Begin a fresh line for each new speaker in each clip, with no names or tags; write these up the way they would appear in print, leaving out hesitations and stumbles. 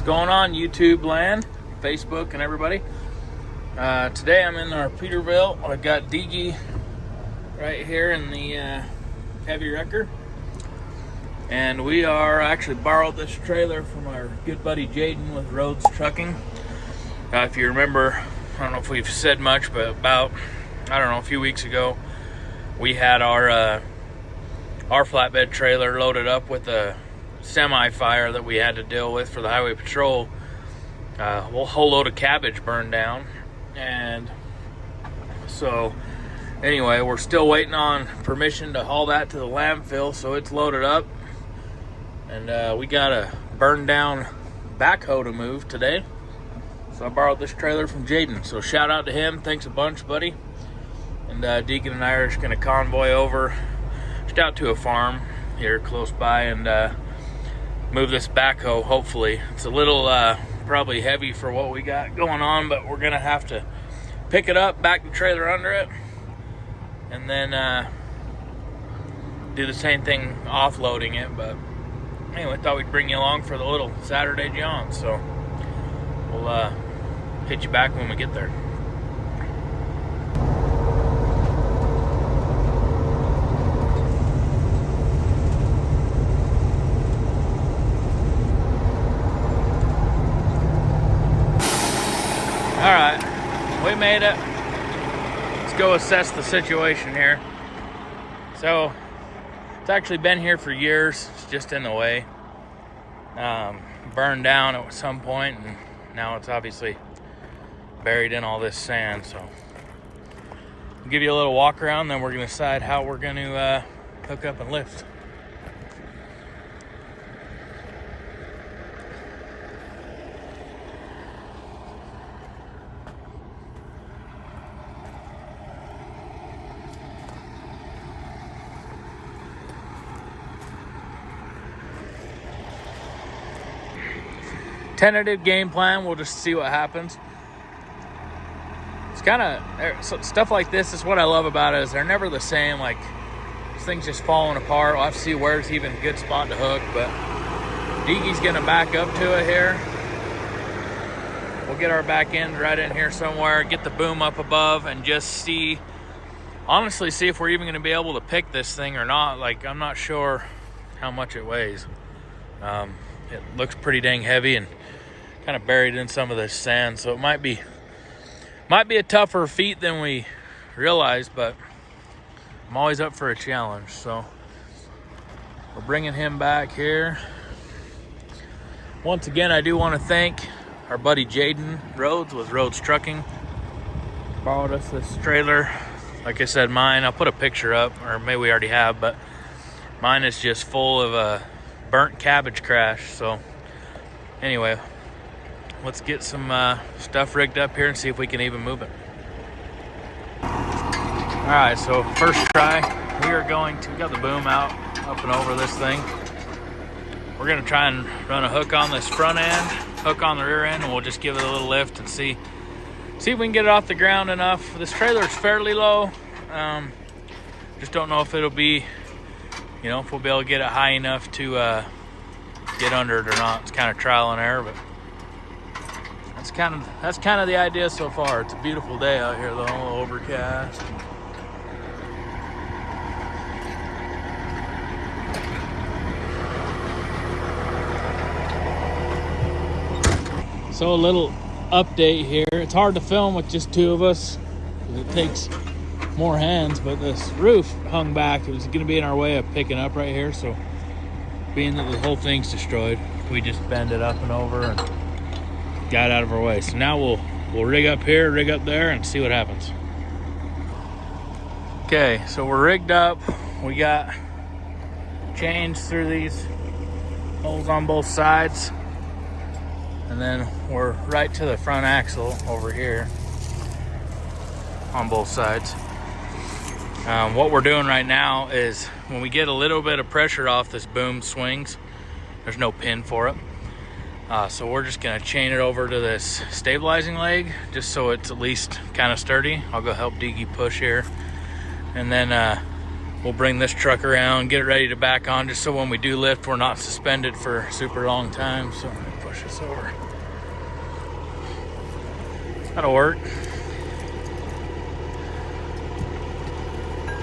What's going on, YouTube land, Facebook, and everybody? Today I'm in our Peterbilt. I've got DEAD right here in the heavy wrecker, and we are actually borrowed this trailer from our good buddy Jaden with Rhodes Trucking. If you remember, I don't know if we've said much, but about a few weeks ago, we had our flatbed trailer loaded up with a semi-fire that we had to deal with for the highway patrol. A whole load of cabbage burned down, and so anyway, we're still waiting on permission to haul that to the landfill, so it's loaded up, and we got a burned down backhoe to move today. So I borrowed this trailer from Jaden, so shout out to him. Thanks a bunch, buddy. And Deacon and I are just gonna convoy over just out to a farm here close by and move this backhoe. Hopefully it's a little probably heavy for what we got going on, but we're gonna have to pick it up, back the trailer under it, and then do the same thing offloading it. But anyway, I thought we'd bring you along for the little Saturday jaunt, so we'll hit you back when we get there. All right, we made it. Let's go assess the situation here. So it's actually been here for years. It's just in the way. Burned down at some point, and now it's obviously buried in all this sand. So I'll give you a little walk around, then we're gonna decide how we're gonna hook up and lift. Tentative game plan, we'll just see what happens. It's kind of stuff like this is what I love about it, is they're never the same. Like, things just falling apart. We'll have to see where's even a good spot to hook, but Deagy's gonna back up to it here. We'll get our back end right in here somewhere, get the boom up above, and just honestly see if we're even gonna be able to pick this thing or not. Like, I'm not sure how much it weighs. It looks pretty dang heavy and kind of buried in some of this sand, so it might be a tougher feat than we realized, but I'm always up for a challenge. So we're bringing him back here. Once again, I do want to thank our buddy Jaden Rhodes with Rhodes Trucking. Borrowed us this trailer. Like I said, mine, I'll put a picture up, or maybe we already have, but mine is just full of a burnt cabbage crash. So anyway, let's get some stuff rigged up here and see if we can even move it. All right, so first try, we got the boom out up and over this thing. We're gonna try and run a hook on this front end, hook on the rear end, and we'll just give it a little lift and see if we can get it off the ground enough. This trailer is fairly low. Just don't know if it'll be, if we'll be able to get it high enough to get under it or not. It's kind of trial and error, but that's kind of the idea so far. It's a beautiful day out here, though, a little overcast. So a little update here. It's hard to film with just two of us because it takes more hands, but this roof hung back. It was going to be in our way of picking up right here, so being that the whole thing's destroyed, we just bend it up and over and got out of our way. So now we'll rig up here, rig up there, and see what happens. Okay, so we're rigged up. We got chains through these holes on both sides, and then we're right to the front axle over here on both sides. What we're doing right now is when we get a little bit of pressure off this boom swings, there's no pin for it. So we're just gonna chain it over to this stabilizing leg just so it's at least kind of sturdy. I'll go help Deagy push here. And then we'll bring this truck around, get it ready to back on just so when we do lift, we're not suspended for a super long time. So if I push this over. That'll work.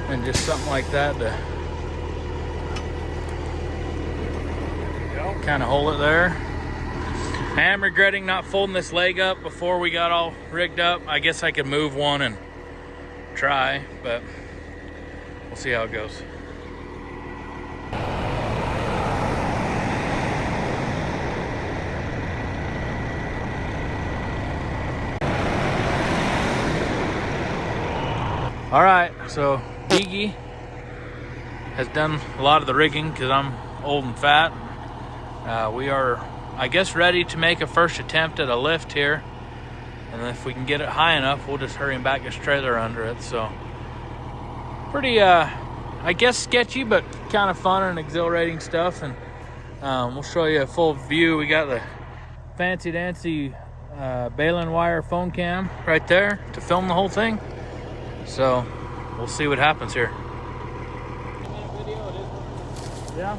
And just something like that to kind of hold it there. I am regretting not folding this leg up before we got all rigged up. I guess I could move one and try, but we'll see how it goes. All right, so Iggy has done a lot of the rigging because I'm old and fat. We are, I guess, ready to make a first attempt at a lift here. And if we can get it high enough, we'll just hurry and back this trailer under it. So pretty, I guess, sketchy, but kind of fun and exhilarating stuff. And we'll show you a full view. We got the fancy dancy baling wire phone cam right there to film the whole thing. So we'll see what happens here. Yeah.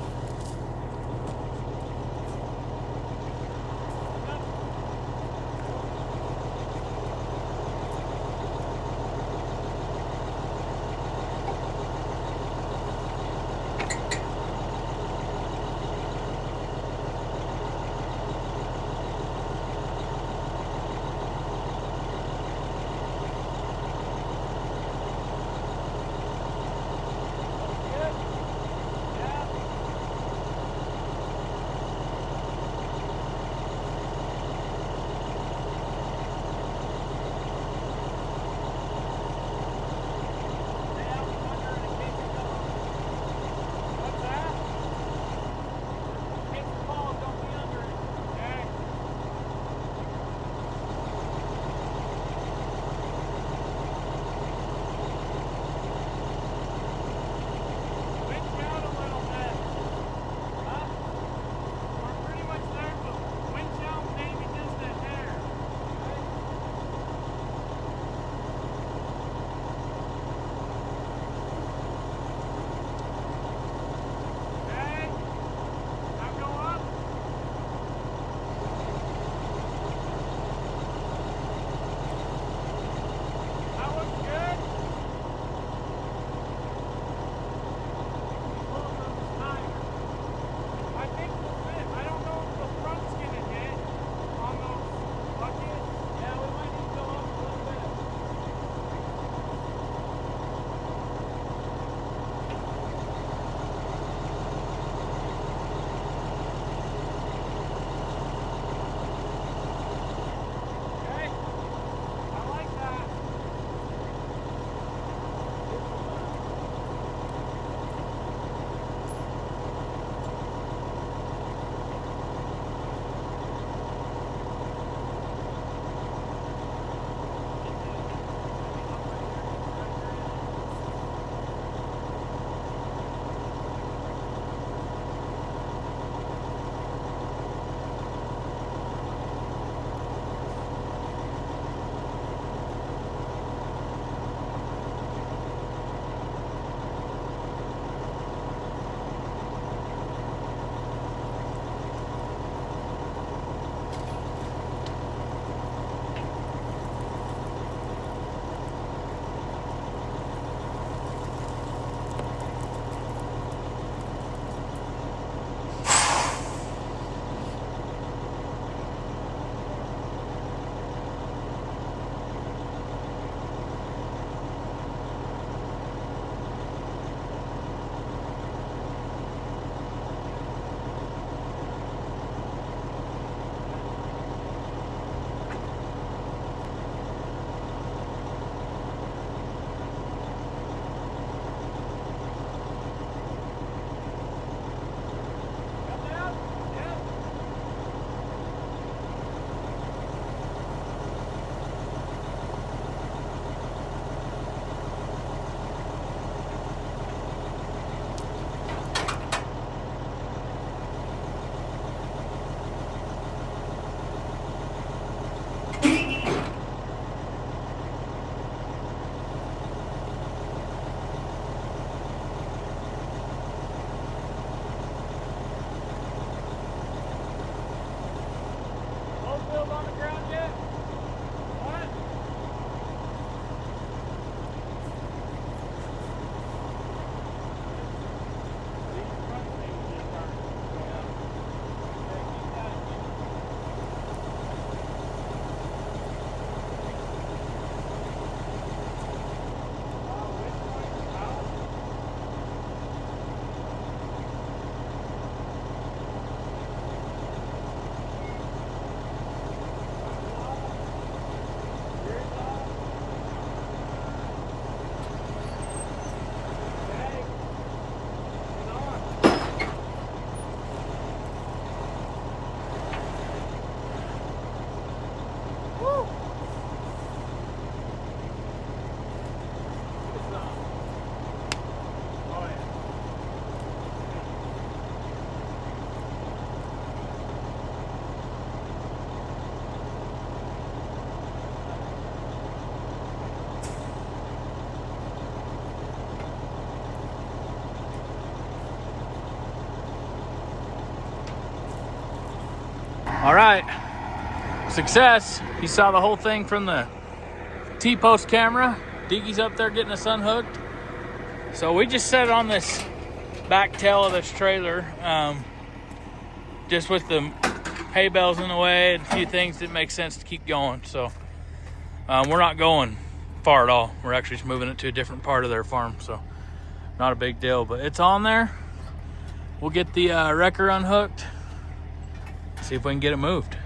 All right, success. You saw the whole thing from the T-post camera. Diggy's up there getting us unhooked. So we just set it on this back tail of this trailer, just with the hay bales in the way and a few things that make sense to keep going. So we're not going far at all. We're actually just moving it to a different part of their farm, so not a big deal, but it's on there. We'll get the wrecker unhooked, see if we can get it moved.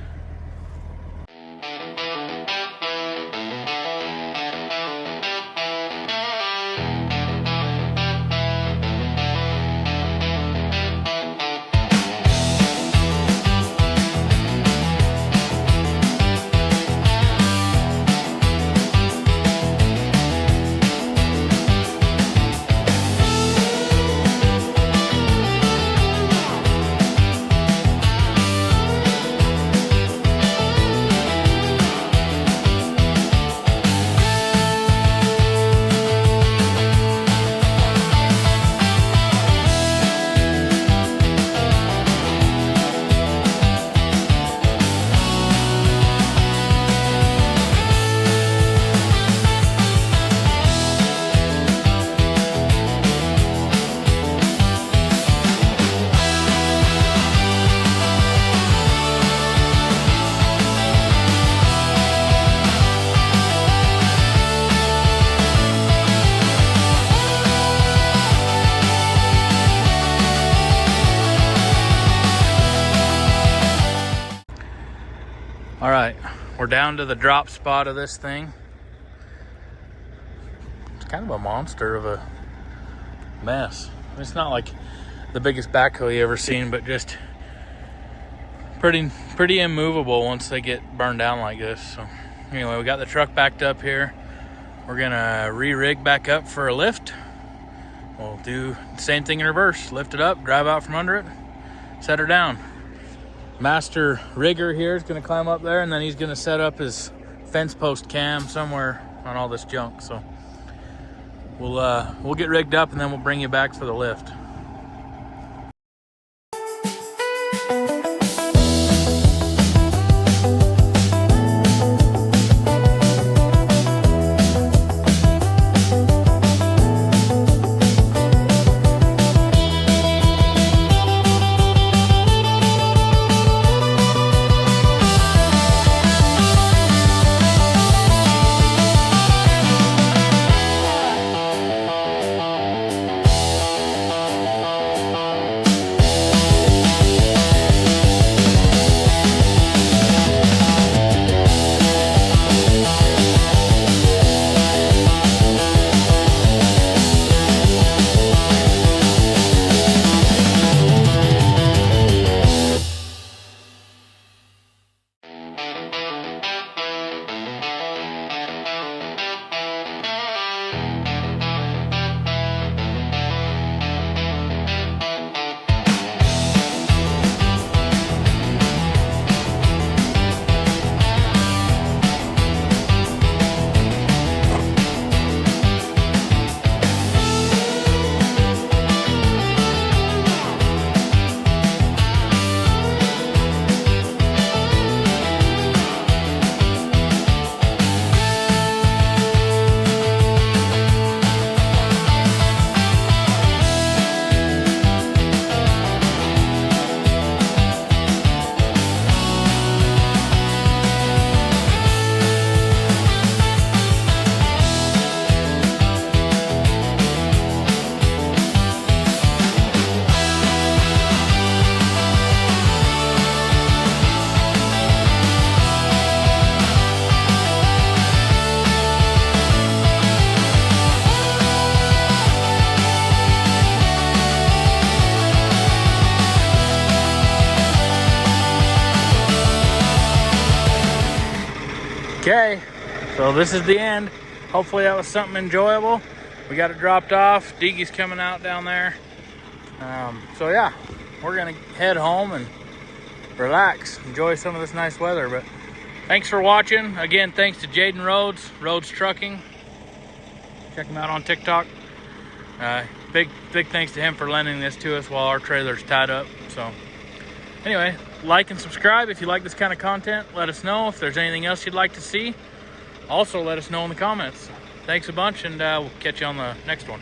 All right, we're down to the drop spot of this thing. It's kind of a monster of a mess. It's not like the biggest backhoe you ever seen, but just pretty immovable once they get burned down like this. So anyway, we got the truck backed up here. We're gonna re-rig back up for a lift. We'll do the same thing in reverse. Lift it up, drive out from under it, set her down. Master rigger here is going to climb up there, and then he's going to set up his fence post cam somewhere on all this junk. So we'll get rigged up, and then we'll bring you back for the lift. Okay, so this is the end. Hopefully that was something enjoyable. We got it dropped off. Diggy's coming out down there. So yeah, we're gonna head home and relax, enjoy some of this nice weather. But thanks for watching. Again, thanks to Jaden Rhodes Trucking. Check him out on TikTok. Big thanks to him for lending this to us while our trailer's tied up. So Anyway, like and subscribe if you like this kind of content. Let us know if there's anything else you'd like to see. Also, let us know in the comments. Thanks a bunch, and we'll catch you on the next one.